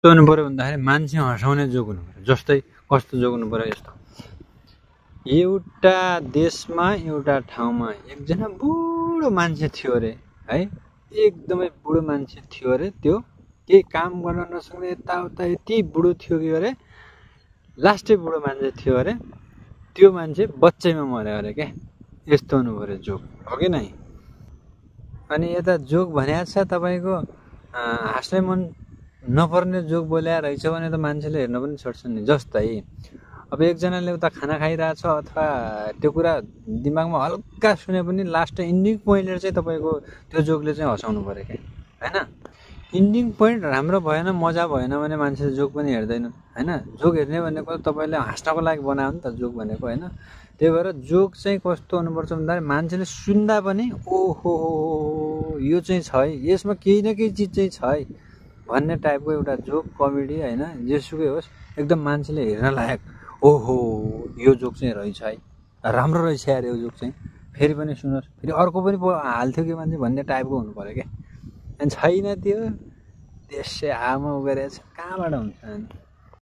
हुनु पर्यो भन्दाखेरि मान्छे हँसाउने जोक हुनु पर्यो। जस्तै कस्तो जोक हुनु पर्यो यस्तो, एउटा देशमा एउटा ठाउँमा एकजना बुढो मान्छे थियो अरे है, एकदमै बुढो मान्छे थियो अरे। त्यो केही काम गर्न नसक्ने यताउता यति बुढो थियो कि अरे, लास्टै बुढो मान्छे थियो अरे। त्यो मान्छे बच्चैमा मर्यो अरे क्या। यस्तो हुनु पर्यो जोक, हो कि नै? अनि यता जोक भनेको छ तपाईँको हाँस्नै मन नपर्ने जोक बोल्या रहेछ भने त मान्छेले हेर्न पनि छोड्छन् नि। जस्तै अब एकजनाले उता खाना खाइरहेछ अथवा त्यो कुरा दिमागमा हल्का सुने पनि लास्ट इन्डिङ पोइन्टले चाहिँ तपाईँको त्यो जोकले चाहिँ हँसाउनु पर्यो क्या, होइन? इन्डिङ पोइन्ट राम्रो भएन, मजा भएन भने मान्छेले जोक पनि हेर्दैन, होइन? जोक हेर्ने भनेको तपाईँले हाँस्नको लागि बनायो नि त जोक भनेको, होइन? त्यही भएर जोक चाहिँ कस्तो हुनुपर्छ भन्दाखेरि मान्छेले सुन्दा पनि ओहो यो चाहिँ छ है, यसमा केही न केही चिज चाहिँ छ है भन्ने टाइपको एउटा जोक, कमेडी, होइन? जेसुकै होस् एकदम मान्छेले हेर्न लायक, ओहो यो जोक चाहिँ रहेछ है, राम्रो रहेछ यार यो जोक चाहिँ, फेरि पनि सुनोस्, फेरि अर्को पनि हाल्थ्यो कि मान्छे भन्ने टाइपको हुनु पर्यो क्या। अनि छैन त्यो त्यसै आमा उगेर कहाँबाट हुन्छ अनि?